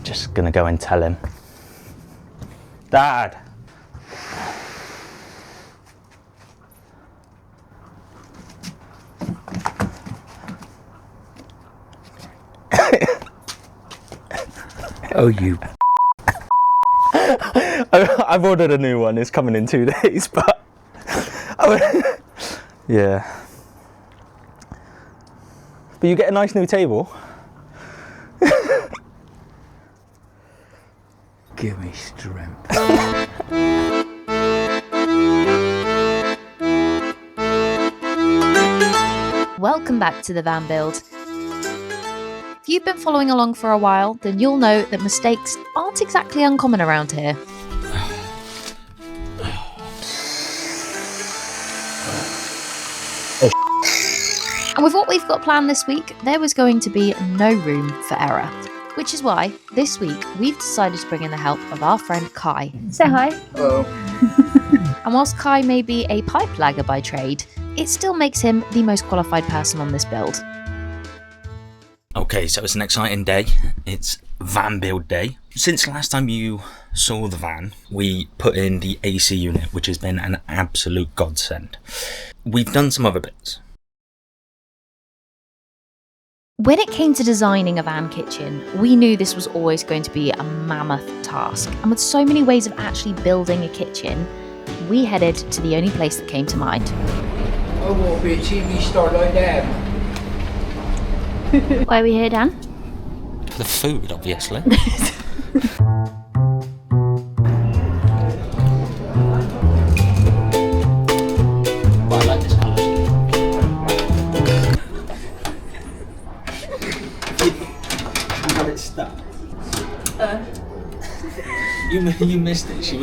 Just gonna go and tell him. Dad! Oh, you. I've ordered a new one. It's coming in 2 days, but yeah. But you get a nice new table. Give me strength. Welcome back to the van build. If you've been following along for a while, then you'll know that mistakes aren't exactly uncommon around here. And with what we've got planned this week, there was going to be no room for error. Which is why, this week, we've decided to bring in the help of our friend Kai. Say hi. Hello. And whilst Kai may be a pipe lagger by trade, it still makes him the most qualified person on this build. Okay, so it's an exciting day. It's van build day. Since last time you saw the van, we put in the AC unit, which has been an absolute godsend. We've done some other bits. When it came to designing a van kitchen, we knew this was always going to be a mammoth task. And with so many ways of actually building a kitchen, we headed to the only place that came to mind. I won't be a TV star like that. Why are we here, Dan? For the food, obviously. I like this colour. You got it stuck. You missed it. She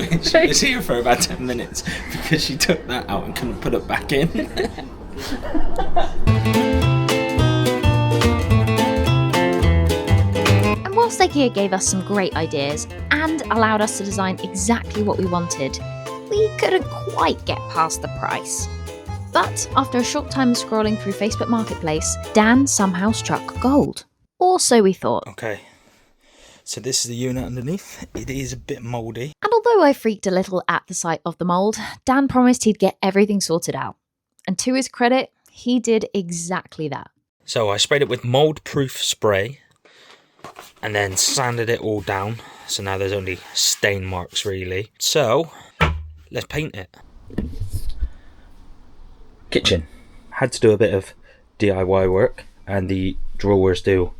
was here for about 10 minutes because she took that out and couldn't put it back in. Whilst IKEA gave us some great ideas and allowed us to design exactly what we wanted, we couldn't quite get past the price. But after a short time of scrolling through Facebook Marketplace, Dan somehow struck gold. Or so we thought. Okay, so this is the unit underneath. It is a bit mouldy. And although I freaked a little at the sight of the mould, Dan promised he'd get everything sorted out. And to his credit, he did exactly that. So I sprayed it with mould-proof spray and then sanded it all down. So now there's only stain marks really. So let's paint it. Kitchen. Had to do a bit of DIY work and the drawers do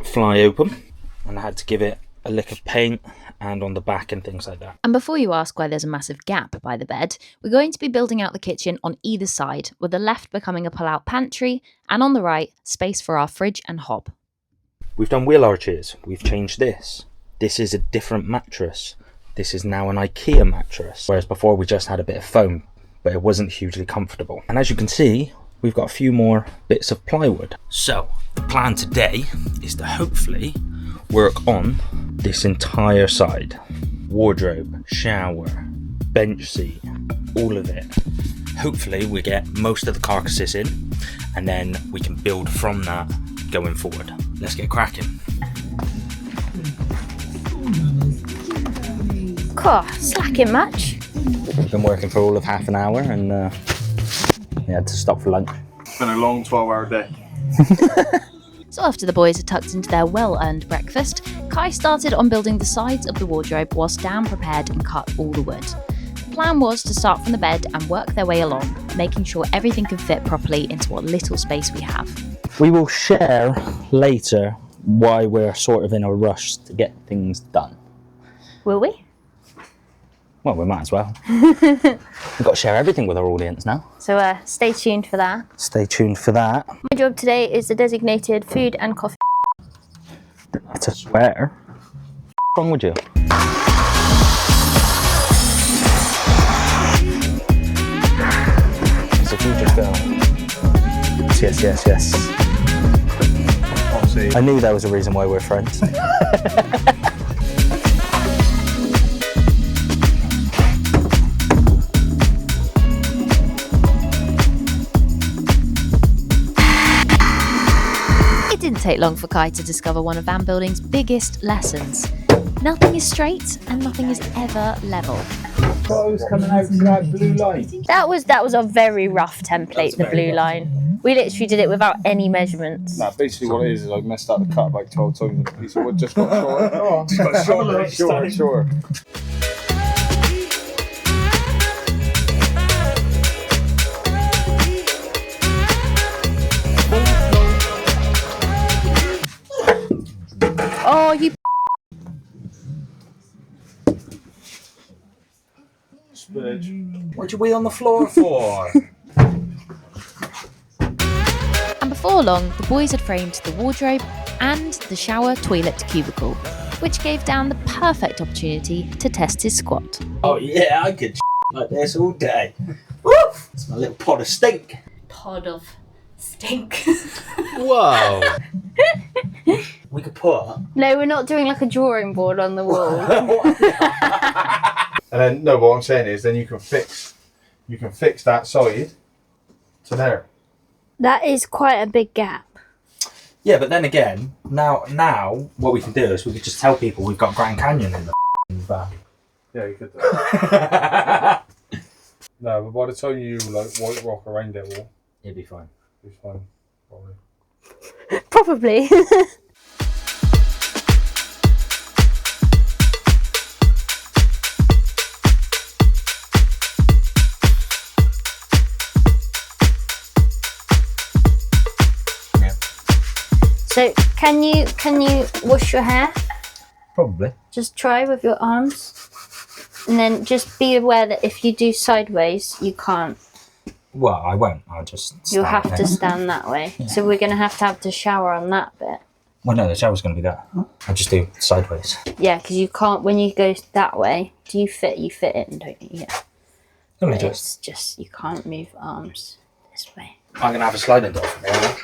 fly open. And I had to give it a lick of paint and on the back and things like that. And before you ask why there's a massive gap by the bed, we're going to be building out the kitchen on either side, with the left becoming a pull-out pantry and on the right, space for our fridge and hob. We've done wheel arches, we've changed this. This is a different mattress. This is now an IKEA mattress, whereas before we just had a bit of foam, but it wasn't hugely comfortable. And as you can see, we've got a few more bits of plywood. So, the plan today is to hopefully work on this entire side. Wardrobe, shower, bench seat, all of it. Hopefully we get most of the carcasses in, and then we can build from that going forward. Let's get cracking. Cool, slacking much. We've been working for all of half an hour and we had to stop for lunch. It's been a long 12-hour day. So after the boys had tucked into their well-earned breakfast, Kai started on building the sides of the wardrobe whilst Dan prepared and cut all the wood. The plan was to start from the bed and work their way along, making sure everything can fit properly into what little space we have. We will share later why we're sort of in a rush to get things done. Will we? Well, we might as well. We've got to share everything with our audience now. So stay tuned for that. Stay tuned for that. My job today is the designated food and coffee. I swear. What's wrong with you? It's a future film. Yes. I knew there was a reason why we're friends. take long for Kai to discover one of van building's biggest lessons. Nothing is straight and nothing is ever level. Clothes coming out to that blue line. That was a very rough template, the blue line. We literally did it without any measurements. Nah, basically what it is I messed up the cut about 12 times and the piece of wood just got shorter. Just got shorter. Oh, you What'd you wheel on the floor for? And before long, the boys had framed the wardrobe and the shower toilet cubicle, which gave Dan the perfect opportunity to test his squat. Oh yeah, I could like this all day. Woo! It's my little pot of stink. Pod of stink. Whoa. We could put... No, we're not doing like a drawing board on the wall. And then no, what I'm saying is then you can fix that side to there. That is quite a big gap. Yeah, but then again, now what we can do is we could just tell people we've got Grand Canyon in the van. Yeah, you could do that. No, but by the time you like white rock around it all, It'd be fine. it's fine, probably. Probably. So can you wash your hair? Probably. Just try with your arms. And then just be aware that if you do sideways, you can't. Well, I won't. I'll just You'll stand have there. to stand that way. Yeah. So we're going to have to shower on that bit. Well, no, the shower's going to be that. I'll just do sideways. Yeah, because you can't, when you go that way, you fit it in, don't you? Yeah. Let me But just... it's just, you can't move arms this way. I'm going to have a sliding door from there.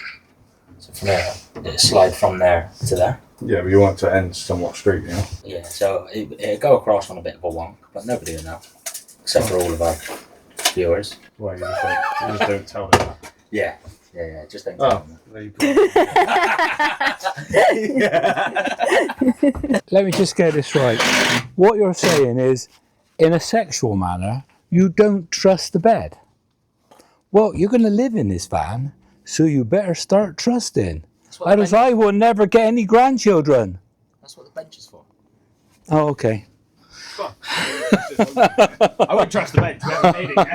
So from there, it'll slide from there to there. Yeah, but you want it to end somewhat straight, you know? Yeah, so it'll go across on a bit of a wonk, but nobody will know. Except for all of our viewers. Well, you just don't tell them that. Yeah, just don't Oh, tell them there you go. that. Let me just get this right. What you're saying is, in a sexual manner, you don't trust the bed. Well, you're going to live in this van, so you better start trusting. Otherwise, I will never get any grandchildren. That's what the bench is for. Oh, okay. I wouldn't trust the bench. We haven't made it yet.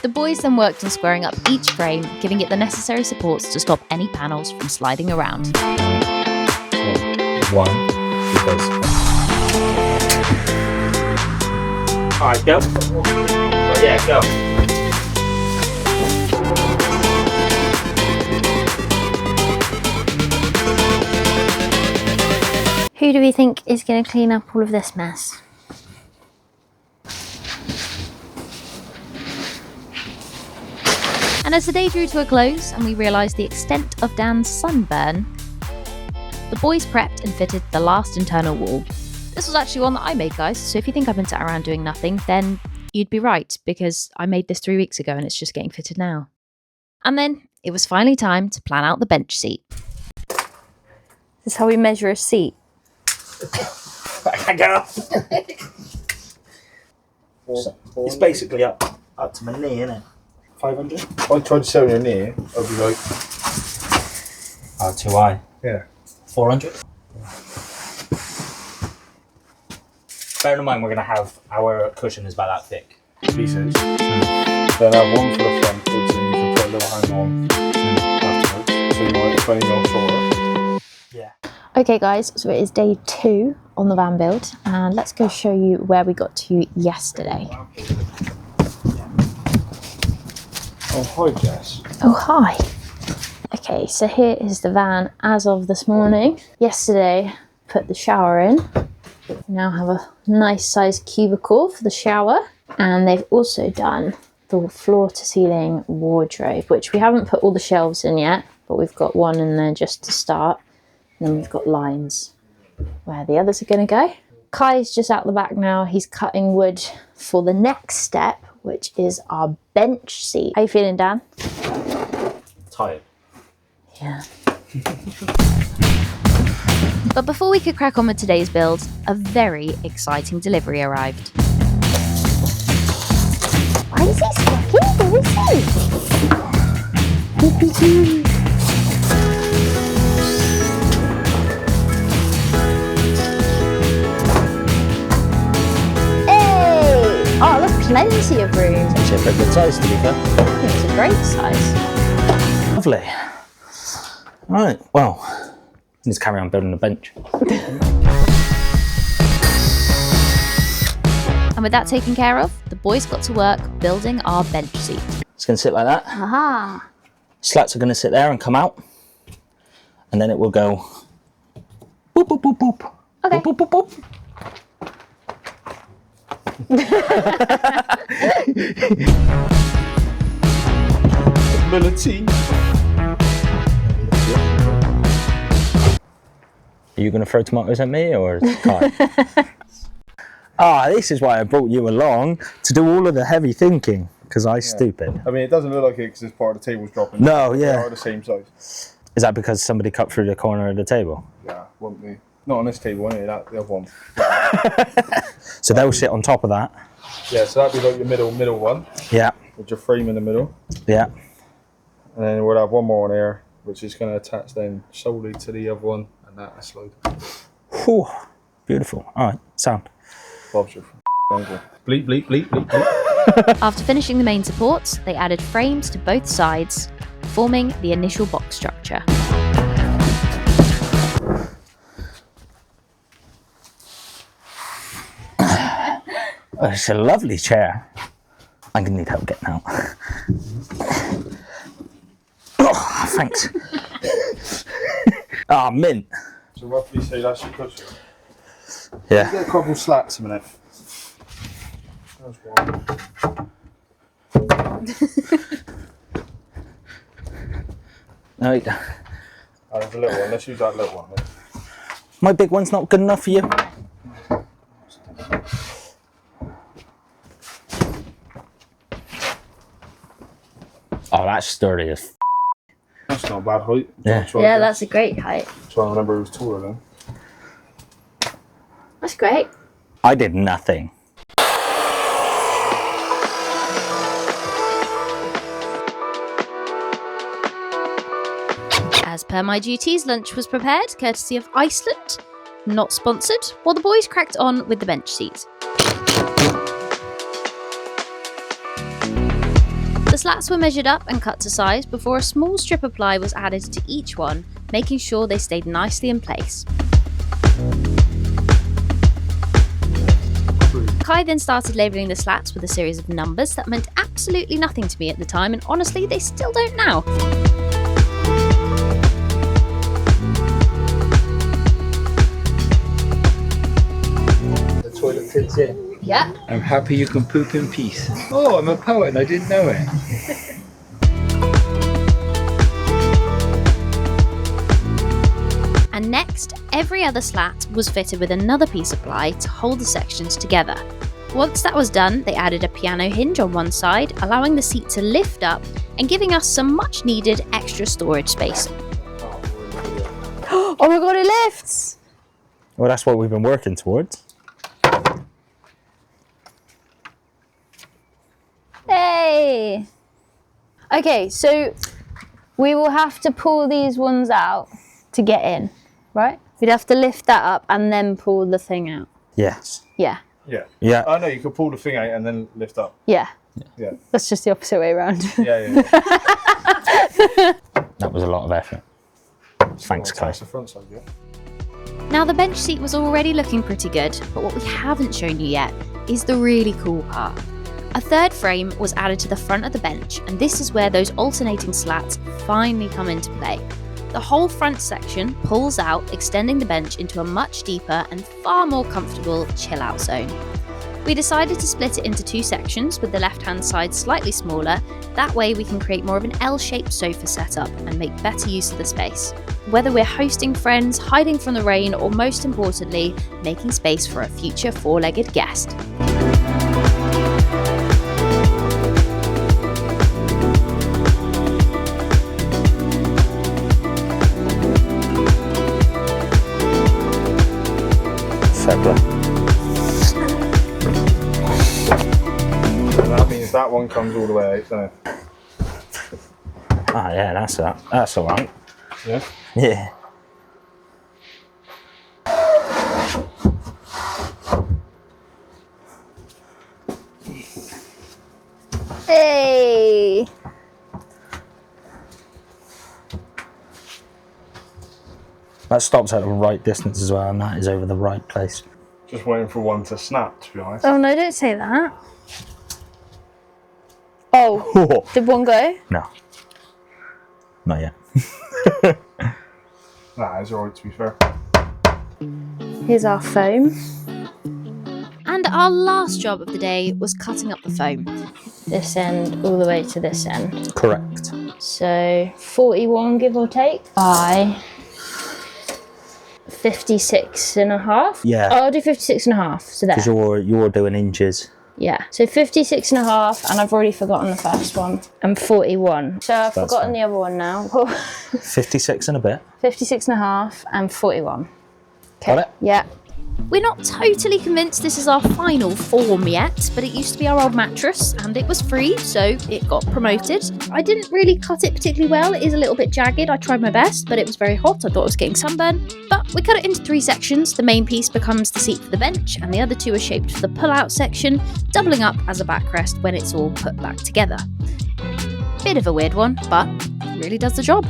The boys then worked on squaring up each frame, giving it the necessary supports to stop any panels from sliding around. One, because... Alright, go. Oh, yeah, go. Who do we think is going to clean up all of this mess? And as the day drew to a close and we realised the extent of Dan's sunburn, the boys prepped and fitted the last internal wall. This was actually one that I made, guys, so if you think I've been sat around doing nothing, then you'd be right, because I made this 3 weeks ago and it's just getting fitted now. And then it was finally time to plan out the bench seat. This is how we measure a seat. Go. It's basically up to my knee, isn't it? 500? If I tried to sit on your knee, I'd be like... Oh, too high. Yeah. 400? Bear in mind, we're going to have our cushion is about that thick. Pieces. Then have one for the front, which then you can put a little hang on afterwards. So you want it 20 mil shorter. Yeah. Okay guys, so it is day 2 on the van build, and let's go show you where we got to yesterday. Oh, hi Jess. Oh hi! Okay, so here is the van as of this morning. Yesterday, put the shower in. We now have a nice sized cubicle for the shower, and they've also done the floor to ceiling wardrobe, which we haven't put all the shelves in yet, but we've got one in there just to start. And then we've got lines where the others are going to go. Kai's just out the back now. He's cutting wood for the next step, which is our bench seat. How you feeling, Dan? Tired. Yeah. But before we could crack on with today's build, a very exciting delivery arrived. Why is he squawking? What is he? Hey! Oh, there's plenty of room. Actually, a pretty good size, to be fair. I think it's a great size. Lovely. Right, well, let's carry on building the bench. And with that taken care of, the boys got to work building our bench seat. It's going to sit like that. Aha! Slats are going to sit there and come out. And then it will go boop, boop, boop, boop. Okay. Boop, boop, boop, boop. Ability. Are you going to throw tomatoes at me or Kai? This is why I brought you along, to do all of the heavy thinking, because I'm stupid. I mean, it doesn't look like it because this part of the table's dropping. No, They yeah. are the same size. Is that because somebody cut through the corner of the table? Yeah, won't be. Not on this table, anyway, that the other one. So they'll sit on top of that. Yeah, so that'd be like your middle one, Yeah, with your frame in the middle. yeah. And then we'll have one more on here, which is going to attach then solely to the other one, and that slide. Whew. Beautiful. All right, sound. Bob's your uncle. Bleep, bleep, bleep, bleep, bleep. After finishing the main supports, they added frames to both sides, forming the initial box structure. Oh, it's a lovely chair. I'm going to need help getting out. Oh, thanks. Mint. So roughly say that's your cushion. Yeah. Get a couple slats a minute. There's one. No, Oh, there's a little one. Let's use that little one. Then. my big one's not good enough for you. Oh, that's sturdy as f. That's not a bad height. Yeah. Yeah, that's a great height. Trying to remember who was taller then. That's great. I did nothing. As per my duties, lunch was prepared, courtesy of Iceland, not sponsored, while the boys cracked on with the bench seat. The slats were measured up and cut to size before a small strip of ply was added to each one, making sure they stayed nicely in place. Kai then started labelling the slats with a series of numbers that meant absolutely nothing to me at the time, and honestly, they still don't now. The toilet fits in. Yeah. I'm happy you can poop in peace. Oh, I'm a poet and I didn't know it. And next, every other slat was fitted with another piece of ply to hold the sections together. Once that was done, they added a piano hinge on one side, allowing the seat to lift up and giving us some much needed extra storage space. Oh my god, it lifts! Well, that's what we've been working towards. Hey! Okay, so we will have to pull these ones out to get in, right? We'd have to lift that up and then pull the thing out. Yes. Yeah, Yeah. Yeah. Oh no, you could pull the thing out and then lift up. yeah. Yeah. That's just the opposite way around. Yeah. That was a lot of effort. Thanks, Kai. That's the front side, yeah. Now the bench seat was already looking pretty good, but what we haven't shown you yet is the really cool part. A third frame was added to the front of the bench, and this is where those alternating slats finally come into play. The whole front section pulls out, extending the bench into a much deeper and far more comfortable chill-out zone. We decided to split it into two sections, with the left-hand side slightly smaller. That way we can create more of an L-shaped sofa setup and make better use of the space. whether we're hosting friends, hiding from the rain, or most importantly, making space for a future four-legged guest. That means that one comes all the way out, doesn't it? Ah, yeah, that's that. That's all right. Yeah. Yeah. Hey! That stops at the right distance as well, and that is over the right place. Just waiting for one to snap, to be honest. Oh no, don't say that. Oh, did one go? No. Not yet. That is alright, to be fair. Here's our foam. And our last job of the day was cutting up the foam. This end all the way to this end. Correct. So 41 give or take by 56.5. Yeah. Oh, I'll do 56.5. So there. Because you're doing inches. Yeah. So 56.5, and I've already forgotten the first one. And 41. So I've That's forgotten fine. the other one now. 56 and a bit. 56.5 and 41. Got it? Yeah. We're not totally convinced this is our final form yet, but it used to be our old mattress and it was free, so it got promoted. I didn't really cut it particularly well. It is a little bit jagged. I tried my best, but it was very hot. I thought I was getting sunburn. But we cut it into 3 sections. The main piece becomes the seat for the bench, and the other 2 are shaped for the pull-out section, doubling up as a backrest when it's all put back together. Bit of a weird one, but really does the job.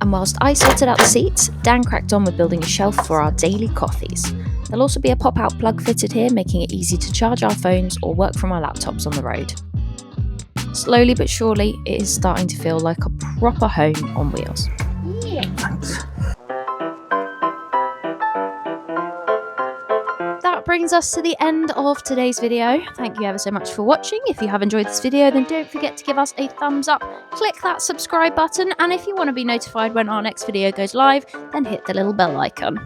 And whilst I sorted out the seats, Dan cracked on with building a shelf for our daily coffees. There'll also be a pop-out plug fitted here, making it easy to charge our phones or work from our laptops on the road. Slowly but surely, it is starting to feel like a proper home on wheels. Thanks. That brings us to the end of today's video. Thank you ever so much for watching. If you have enjoyed this video, then don't forget to give us a thumbs up, click that subscribe button, and if you want to be notified when our next video goes live, then hit the little bell icon.